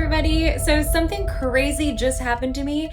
everybody. So something crazy just happened to me.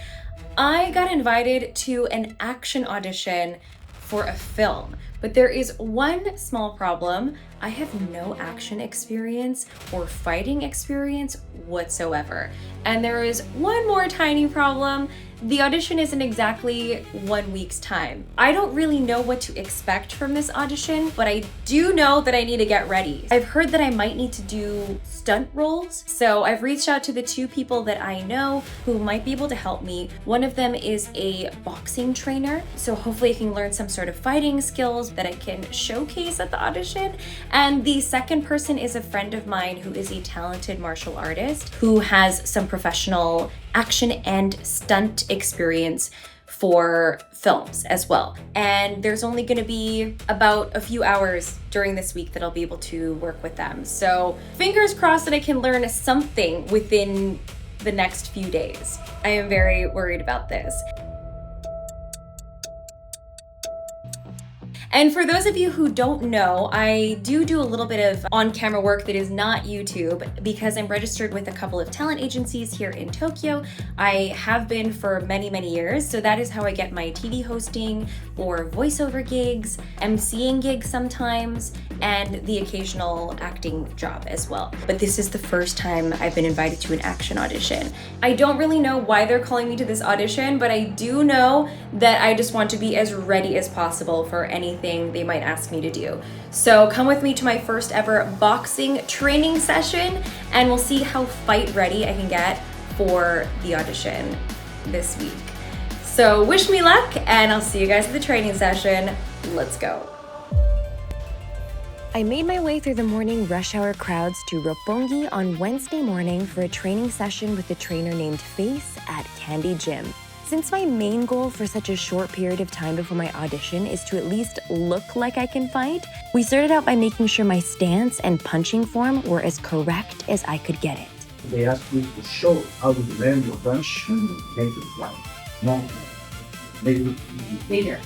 I got invited to an action audition for a film, but there is one small problem. I have no action experience or fighting experience whatsoever. And there is one more tiny problem. The audition isn't exactly 1 week's time. I don't really know what to expect from this audition, but I do know that I need to get ready. I've heard that I might need to do stunt roles, so I've reached out to the two people that I know who might be able to help me. One of them is a boxing trainer, so hopefully I can learn some sort of fighting skills that I can showcase at the audition. And the second person is a friend of mine who is a talented martial artist who has some professional action and stunt experience for films as well. And there's only gonna be about a few hours during this week that I'll be able to work with them. So fingers crossed that I can learn something within the next few days. I am very worried about this. And for those of you who don't know, I do a little bit of on-camera work that is not YouTube because I'm registered with a couple of talent agencies here in Tokyo. I have been for many, many years, so that is how I get my TV hosting or voiceover gigs, emceeing gigs sometimes, and the occasional acting job as well. But this is the first time I've been invited to an action audition. I don't really know why they're calling me to this audition, but I do know that I just want to be as ready as possible for anything they might ask me to do. So come with me to my first ever boxing training session and we'll see how fight ready I can get for the audition this week. So wish me luck and I'll see you guys at the training session. Let's go. I made my way through the morning rush hour crowds to Roppongi on Wednesday morning for a training session with a trainer named Fayce at Candy Gym. Since my main goal for such a short period of time before my audition is to at least look like I can fight, we started out by making sure my stance and punching form were as correct as I could get it. They asked me to show how to land your punch and make it fly. No, maybe Later.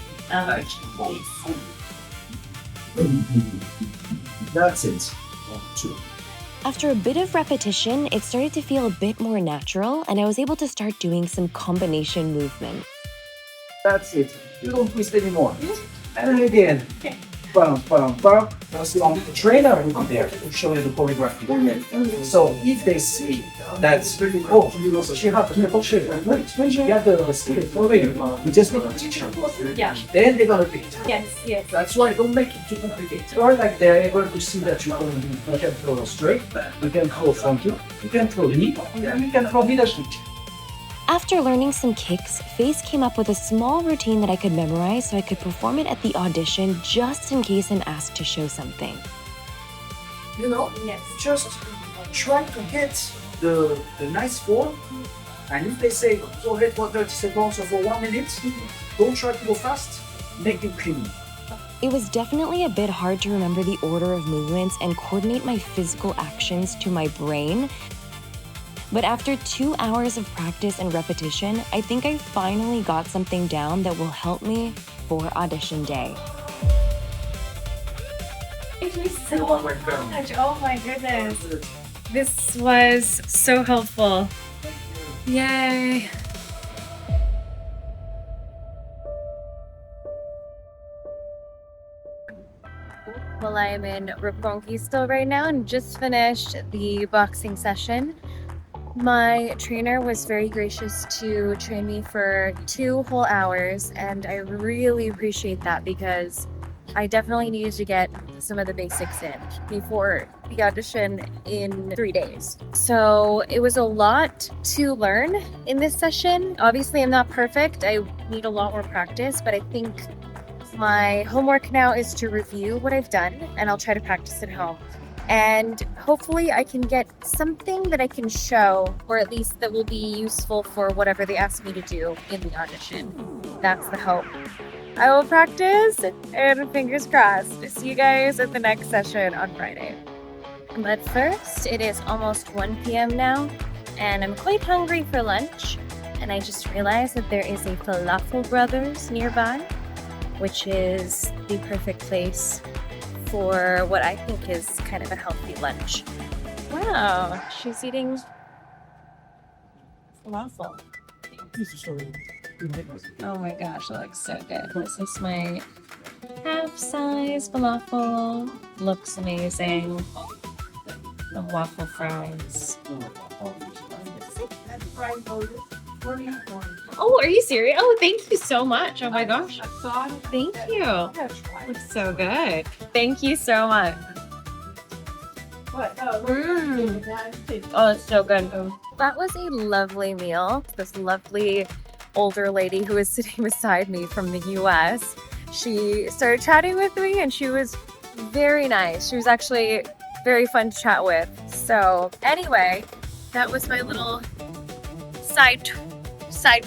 That's it. 1, 2. After a bit of repetition, it started to feel a bit more natural, and I was able to start doing some combination movement. That's it. You don't twist anymore. And again. Bam, bam, bam. The trainer will be there to show you the choreography. So if they see that, oh, she has the posture, you have the skill already. You just need to teach them. Yeah. Then they're gonna pick it. Yes. That's why don't make it too complicated. Or like they're able to see that you can throw straight, you can throw funky, you can throw knee, and you can throw middle switch. After learning some kicks, Fayce came up with a small routine that I could memorize so I could perform it at the audition just in case I'm asked to show something. You know, Yes. just try to get the nice form, and if they say go ahead for 30 seconds or for 1 minute, don't try to go fast, make it clean. It was definitely a bit hard to remember the order of movements and coordinate my physical actions to my brain. But after 2 hours of practice and repetition, I think I finally got something down that will help me for audition day. Thank you so much. Oh my goodness. This was so helpful. Yay. Well, I am in Roppongi still right now and just finished the boxing session. My trainer was very gracious to train me for 2 whole hours, and I really appreciate that because I definitely needed to get some of the basics in before the audition in 3 days. So it was a lot to learn in this session. Obviously, I'm not perfect. I need a lot more practice, but I think my homework now is to review what I've done, and I'll try to practice at home. And hopefully I can get something that I can show, or at least that will be useful for whatever they ask me to do in the audition. That's the hope. I will practice, and fingers crossed. See you guys at the next session on Friday. But first, it is almost 1 p.m. now, and I'm quite hungry for lunch. And I just realized that there is a Falafel Brothers nearby, which is the perfect place for what I think is kind of a healthy lunch. Wow, she's eating falafel. Oh my gosh, that looks so good. This is my half-size falafel. Looks amazing. The waffle fries. Oh, are you serious? Oh, thank you so much. Oh my gosh. Thank you. Looks so good. Thank you so much. Oh, it's so good. That was a lovely meal. This lovely older lady who was sitting beside me from the US. She started chatting with me and she was very nice. She was actually very fun to chat with. So anyway, that was my little side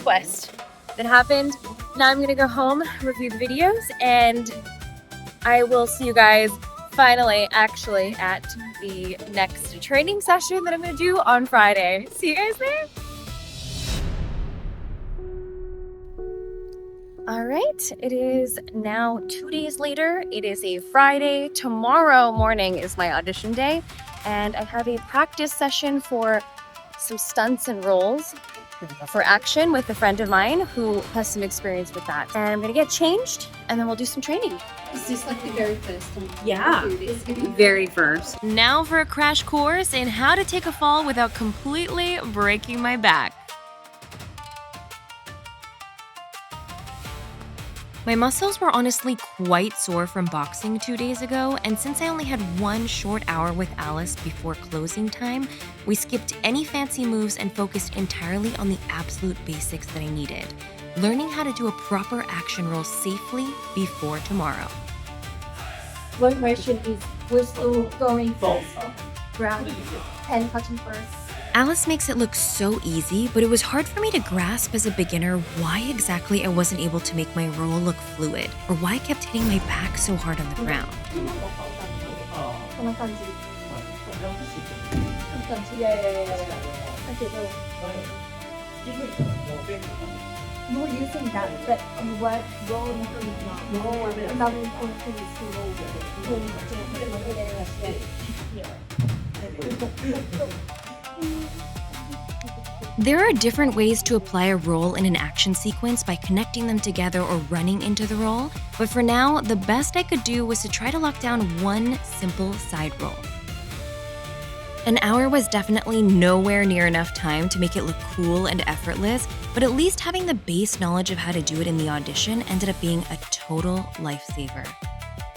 quest that happened. Now I'm gonna go home, review the videos, and I will see you guys finally actually at the next training session that I'm gonna do on Friday. See you guys there. All right, it is now 2 days later. It is a Friday. Tomorrow morning is my audition day, and I have a practice session for some stunts and rolls for action with a friend of mine who has some experience with that. And I'm gonna get changed, and then we'll do some training. Is this like the very first time? Yeah, very first. Now for a crash course in how to take a fall without completely breaking my back. My muscles were honestly quite sore from boxing 2 days ago, and since I only had 1 short hour with Alice before closing time, we skipped any fancy moves and focused entirely on the absolute basics that I needed. Learning how to do a proper action roll safely before tomorrow. One question is, we're still going first. Ground, 10 touching first. Alice makes it look so easy, but it was hard for me to grasp as a beginner why exactly I wasn't able to make my roll look fluid, or why I kept hitting my back so hard on the ground. You're using that, but what role There are different ways to apply a roll in an action sequence by connecting them together or running into the roll, but for now, the best I could do was to try to lock down one simple side roll. An hour was definitely nowhere near enough time to make it look cool and effortless, but at least having the base knowledge of how to do it in the audition ended up being a total lifesaver.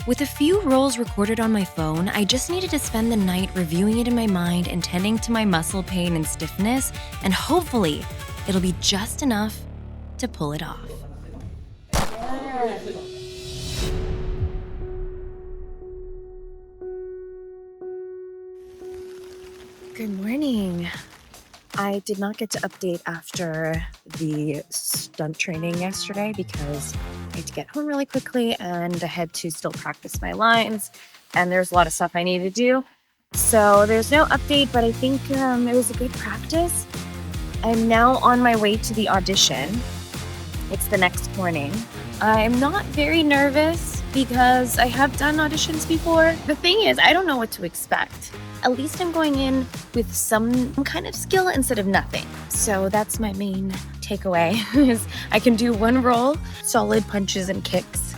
With a few rolls recorded on my phone, I just needed to spend the night reviewing it in my mind and tending to my muscle pain and stiffness, and hopefully, it'll be just enough to pull it off. Good morning. I did not get to update after the stunt training yesterday because I had to get home really quickly and I had to still practice my lines, and there's a lot of stuff I need to do. So there's no update, but I think it was a good practice. I'm now on my way to the audition. It's the next morning. I'm not very nervous because I have done auditions before. The thing is, I don't know what to expect. At least I'm going in with some kind of skill instead of nothing. So that's my main takeaway, is I can do one roll, solid punches and kicks,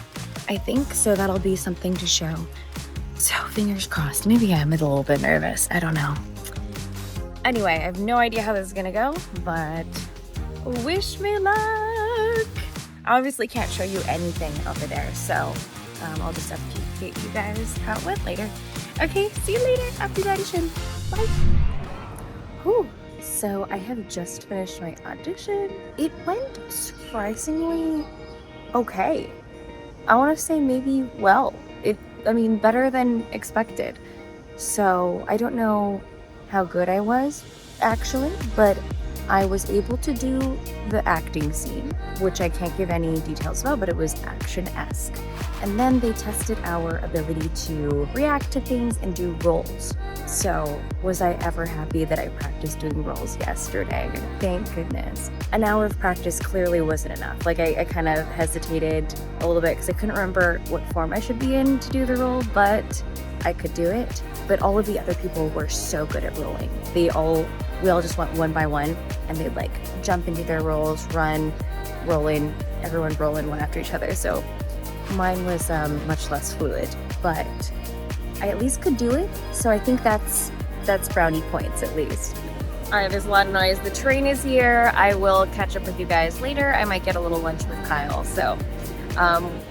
I think. So that'll be something to show. So fingers crossed. Maybe I'm a little bit nervous. I don't know. Anyway, I have no idea how this is gonna go, but wish me luck. I obviously can't show you anything over there, so I'll just update you guys how it went later. Okay, see you later after the audition. Bye. Whew. So I have just finished my audition. It went surprisingly okay. I want to say maybe better than expected. So I don't know how good I was actually, but I was able to do the acting scene, which I can't give any details about, but it was action-esque. And then they tested our ability to react to things and do roles. So was I ever happy that I practiced doing roles yesterday? Thank goodness. An hour of practice clearly wasn't enough. Like I kind of hesitated a little bit because I couldn't remember what form I should be in to do the role, but I could do it. But all of the other people were so good at rolling. They all we all just went one by one, and they'd like jump into their roles, run, roll in, everyone roll in one after each other. So mine was much less fluid, but I at least could do it. So I think that's brownie points at least. All right, there's a lot of noise. The train is here. I will catch up with you guys later. I might get a little lunch with Kyle. So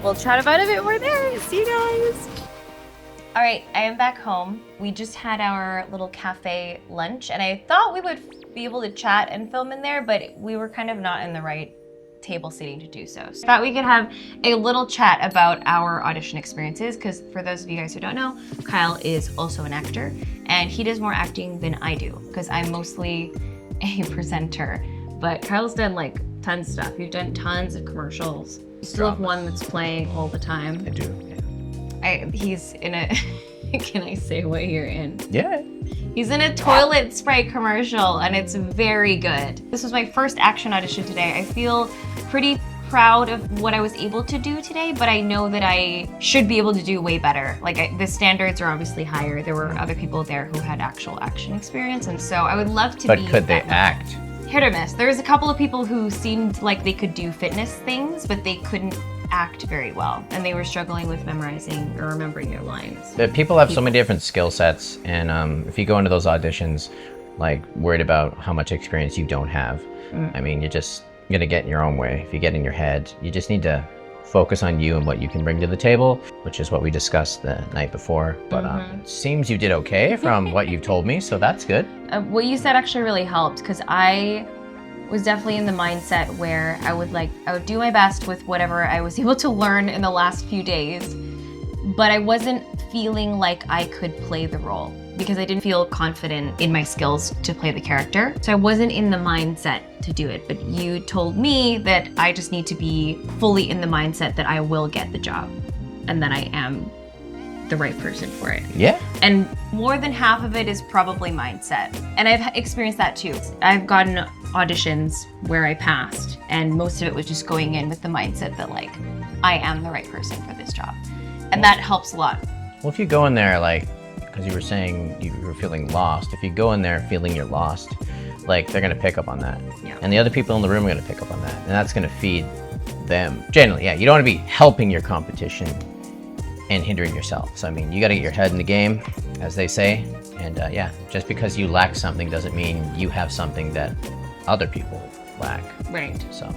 we'll chat about it a bit more there. See you guys. All right, I am back home. We just had our little cafe lunch, and I thought we would be able to chat and film in there, but we were kind of not in the right table seating to do so. So I thought we could have a little chat about our audition experiences, because for those of you guys who don't know, Kyle is also an actor, and he does more acting than I do, because I'm mostly a presenter. But Kyle's done like tons of stuff. You've done tons of commercials. You still have one that's playing all the time. I do, yeah. He's in a, can I say what you're in? Yeah. He's in a toilet spray commercial, and it's very good. This was my first action audition today. I feel pretty proud of what I was able to do today, but I know that I should be able to do way better. Like the standards are obviously higher. There were other people there who had actual action experience, and so I would love to be. But could they act? Hit or miss. There was a couple of people who seemed like they could do fitness things, but they couldn't act very well, and they were struggling with memorizing or remembering their lines. People have so many different skill sets, and if you go into those auditions like worried about how much experience you don't have, I mean, you're just gonna get in your own way. If you get in your head, you just need to focus on you and what you can bring to the table, which is what we discussed the night before. But it seems you did okay from what you've told me, so that's good. What you said actually really helped, because I was definitely in the mindset where I would do my best with whatever I was able to learn in the last few days, but I wasn't feeling like I could play the role because I didn't feel confident in my skills to play the character. So I wasn't in the mindset to do it, but you told me that I just need to be fully in the mindset that I will get the job and that I am the right person for it. Yeah. And more than half of it is probably mindset. And I've experienced that too. I've gotten auditions where I passed, and most of it was just going in with the mindset that like, I am the right person for this job. And that helps a lot. Well, if you go in there like, because you were saying you were feeling lost, if you go in there feeling you're lost, like they're gonna pick up on that. Yeah. And the other people in the room are gonna pick up on that. And that's gonna feed them. Generally, yeah, you don't wanna be helping your competition and hindering yourself. So I mean, you gotta get your head in the game, as they say. And yeah, just because you lack something doesn't mean you have something that other people lack. Right. So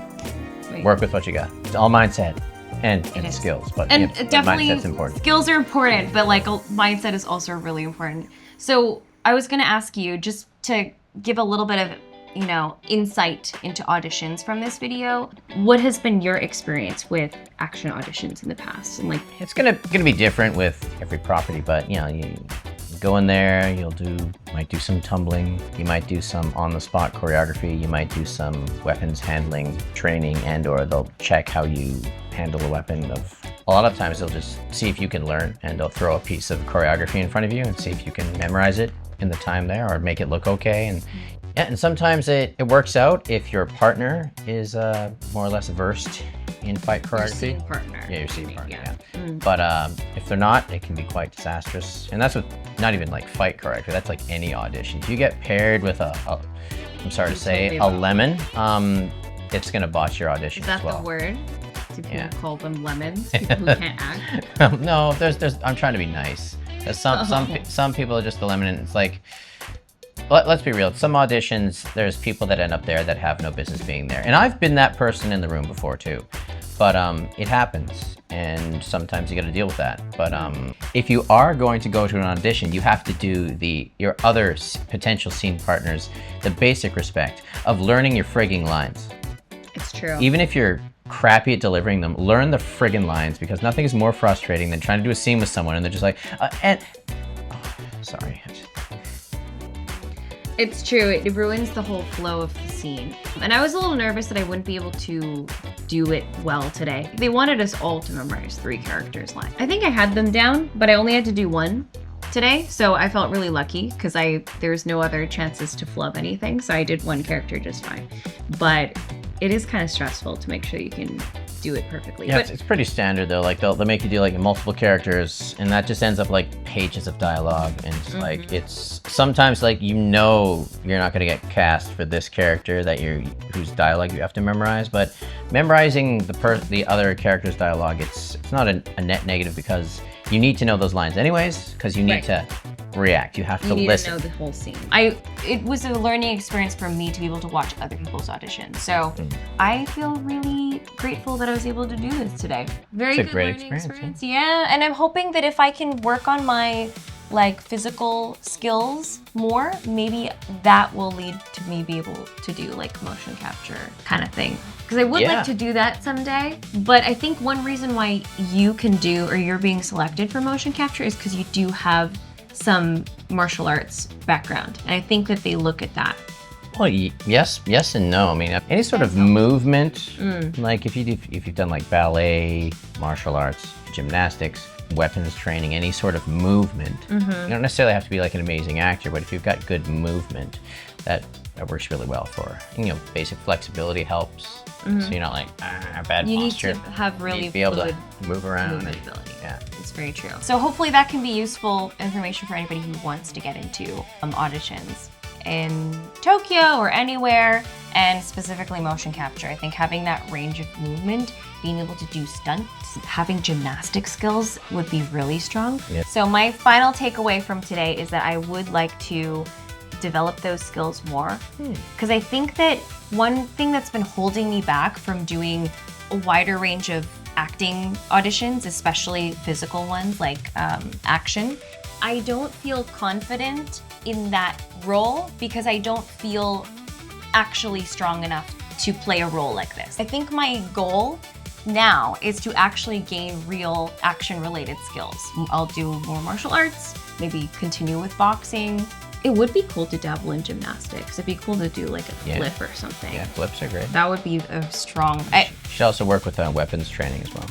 work with what you got. It's all mindset and skills. But and yeah, definitely mindset's important. Skills are important, but like mindset is also really important. So I was gonna ask you just to give a little bit of, you know, insight into auditions from this video. What has been your experience with action auditions in the past? And like, It's gonna be different with every property, but you know, you go in there, might do some tumbling, you might do some on-the-spot choreography, you might do some weapons handling training, or they'll check how you handle a weapon. A lot of times they'll just see if you can learn, and they'll throw a piece of choreography in front of you and see if you can memorize it in the time there or make it look okay. And yeah, and sometimes it works out if your partner is more or less versed in fight choreography. your scene partner. Yeah, your scene partner, yeah. But if they're not, it can be quite disastrous. And that's with not even like fight choreography, that's like any audition. If you get paired with I'm sorry to say, a lemon, it's gonna botch your audition Is that as well. the word? Do people Yeah. call them lemons? People who can't act? No, I'm trying to be nice. There's some people are just the lemon, and it's like, let's be real. Some auditions, there's people that end up there that have no business being there. And I've been that person in the room before too. But it happens, and sometimes you got to deal with that. But if you are going to go to an audition, you have to do your other potential scene partners the basic respect of learning your frigging lines. It's true. Even if you're crappy at delivering them, learn the friggin' lines, because nothing is more frustrating than trying to do a scene with someone and they're just like, sorry. It's true, it ruins the whole flow of the scene. And I was a little nervous that I wouldn't be able to do it well today. They wanted us all to memorize 3 characters' lines. I think I had them down, but I only had to do 1 today, so I felt really lucky because there's no other chances to flub anything, so I did 1 character just fine. But it is kind of stressful to make sure you can do it perfectly. Yeah, But it's pretty standard though. Like they'll make you do like multiple characters, and that just ends up like pages of dialogue. And it's like it's sometimes like you're not gonna get cast for this character whose dialogue you have to memorize. But memorizing the other character's dialogue, it's not a net negative because you need to know those lines anyways, because you need to react. You have to listen. You need to know the whole scene. It was a learning experience for me to be able to watch other people's auditions. So I feel really grateful that I was able to do this today. Very It's a good great learning experience, Yeah, and I'm hoping that if I can work on my like physical skills more, maybe that will lead to me be able to do like motion capture kind of thing. Because I would like to do that someday, but I think one reason why you can do, or you're being selected for motion capture, is because you do have some martial arts background. And I think that they look at that. Well, yes and no. I mean, any sort of movement, like if you've done like ballet, martial arts, gymnastics, weapons training, any sort of movement, you don't necessarily have to be like an amazing actor, but if you've got good movement, that works really well for, basic flexibility helps. So you're not like, bad You posture. need to have really You need to be able fluid to move around. movement ability. Yeah. It's very true. So hopefully that can be useful information for anybody who wants to get into auditions in Tokyo or anywhere, and specifically motion capture. I think having that range of movement, being able to do stunts, having gymnastic skills would be really strong. Yeah. So my final takeaway from today is that I would like to develop those skills more, because I think that one thing that's been holding me back from doing a wider range of acting auditions, especially physical ones like action, I don't feel confident in that role because I don't feel actually strong enough to play a role like this. I think my goal now is to actually gain real action related skills. I'll do more martial arts, maybe continue with boxing. It would be cool to dabble in gymnastics. It'd be cool to do like a flip or something. Yeah, flips are great. That would be a strong... You should also work with weapons training as well.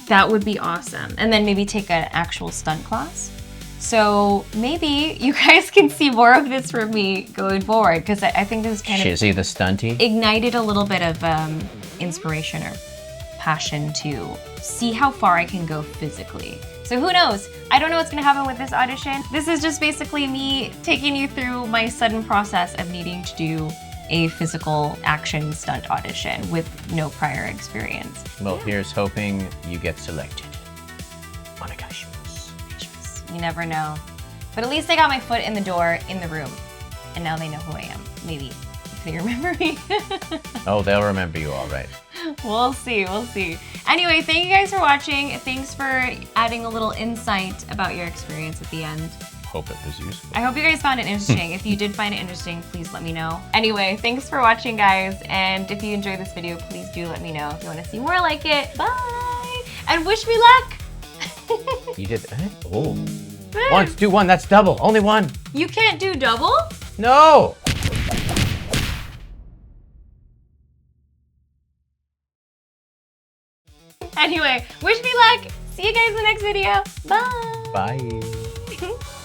That would be awesome. And then maybe take an actual stunt class. So maybe you guys can see more of this from me going forward, because I think this kind of Shizzy the stunty. ignited a little bit of inspiration or passion to see how far I can go physically. So who knows? I don't know what's gonna happen with this audition. This is just basically me taking you through my sudden process of needing to do a physical action stunt audition with no prior experience. Well, here's hoping you get selected. Onegaishimasu. You never know. But at least I got my foot in the door in the room, and now they know who I am. Maybe if they remember me. Oh, they'll remember you all right. We'll see, we'll see. Anyway, thank you guys for watching. Thanks for adding a little insight about your experience at the end. Hope it was useful. I hope you guys found it interesting. If you did find it interesting, please let me know. Anyway, thanks for watching, guys. And if you enjoyed this video, please do let me know if you want to see more like it. Bye! And wish me luck! You did, oh. Once, do one, that's double, only one. You can't do double? No! Anyway, wish me luck. See you guys in the next video. Bye. Bye.